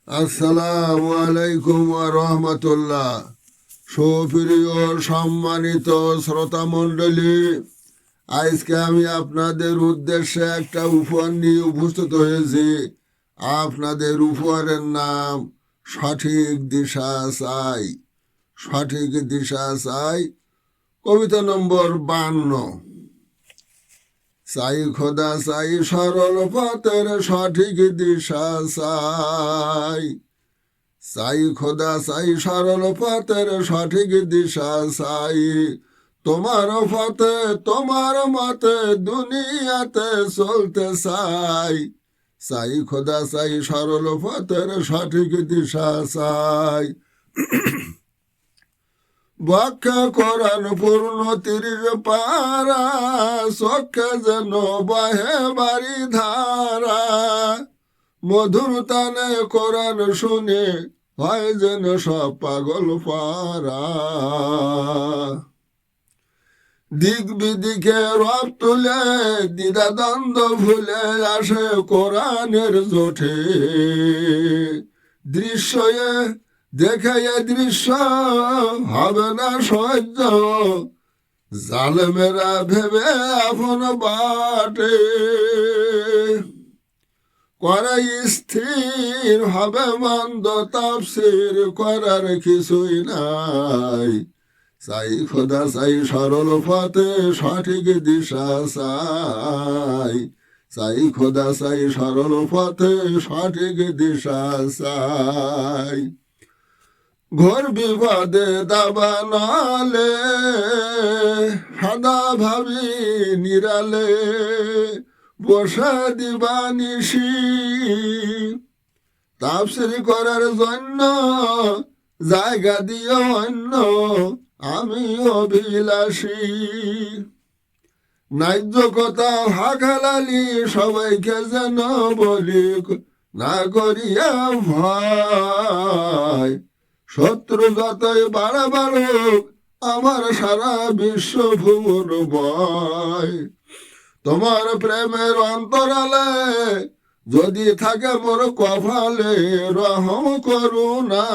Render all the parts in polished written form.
আসসালামু আলাইকুম ওয়া রাহমাতুল্লাহ। সুপ্রিয় সম্মানিত শ্রোতা মণ্ডলী, আজকে আমি আপনাদের উদ্দেশ্যে একটা উপহার নিয়ে উপস্থিত হয়েছি। আপনাদের উপহারের নাম সঠিক দিশা চাই। সঠিক দিশা চাই, কবিতা নম্বর 52। চাই খোদা চাই সরল পথের সঠিক দিশা চাই। চাই খোদা চাই সরল পথের সঠিক দিশা চাই। তোমার পথে তোমার মতে দুনিয়াতে চলতে চাই। চাই খোদা চাই সরল পথের সঠিক দিশা চাই। ব্যাখ্যা কোরআন পূর্ণ 30 পারা, চোখে যেন বহে বাড়ি ধারা। মধুর তানে কোরআন শুনে হয় যেন সব পাগল পারা। দিক বিদিকে রব তুলে দ্বিধা দ্বন্দ্ব ভুলে আসে কোরআনের জোঠে। দৃশ্যে দেখে এ দৃশ্য হবে না সহ্য, জালেমেরা ভেবে আপন বাটে। করে স্থির হবে মন্দ তাফসীর করার কিছুই নাই। চাই খোদা চাই সরল পথে সঠিক দিশা চাই। চাই খোদা চাই সরল পথে সঠিক দিশা চাই। ঘোর বিপদে দাবা নালে সাদা ভাবি নিরালে বসে দিবানিশি। তাফসীর করার জন্য জায়গা দিও অন্য, আমি অভিলাষী। ন্যায্য কথা হাকালালি সবাইকে যেন বলি না করিয়া ভয়। শত্রু যতই বাড়া বাড়ুক আমার সারা বিশ্ব ভুবন বয়। তোমার প্রেমের অন্তরালে যদি থাকে মোর কপালে রহম করুণা।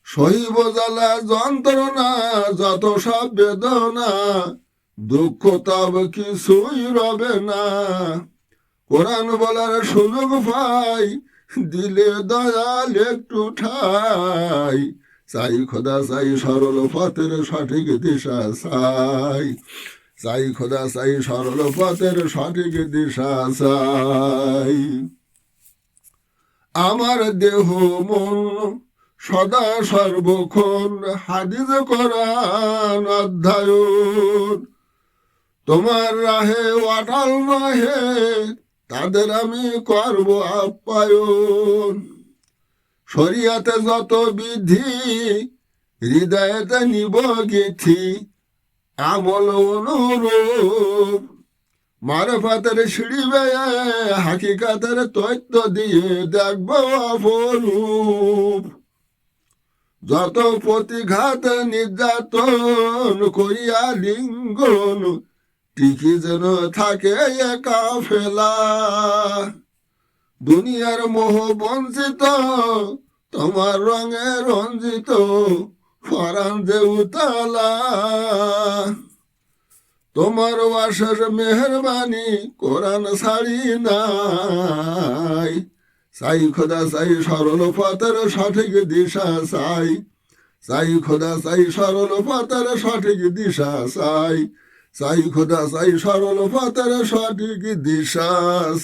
সহিব জ্বালা যন্ত্রণা যত সব বেদনা, দুঃখ তব কিছুই রবে না। কোরআন বলার সুযোগ পাই, দিলে দয়াল একটু ঠাই। চাই খোদা চাই সরল পথের সঠিক দিশা চাই। চাই খোদা চাই সরল পথের সঠিক দিশা চাই। আমার দেহ মন সদা সর্বক্ষণ হাদিস কোরআন অধ্যায়ন। তোমার রাহে অটল নহে তাদের আমি করব আপ্যায়ন। শরিয়াতে যত বিধি হৃদয়েতে নিব গেথি, আমল অনুরূপ। মারফাতের সিঁড়ি বেয়ে হাকিকাতের তথ্য দিয়ে দেখব অপরূপ। যত প্রতিঘাত নির্যাতন করিয়া লিঙ্গন, টিকি যেন থাকে একা ফেলা। দুনিয়ার মোহ বঞ্চিত তোমার রঙে রঞ্জিত, ফরান যে উতালা। তোমার অশেষ মেহরবানি কোরআন ছাড়ি নাই। চাই খোদা চাই সরল পথের সঠিক দিশা চাই। চাই খোদা চাই সরল পথের সঠিক দিশা চাই। চাই খোদা চাই সরল পথের সঠিক দিশা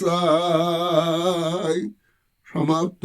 চাই। সমাপ্ত।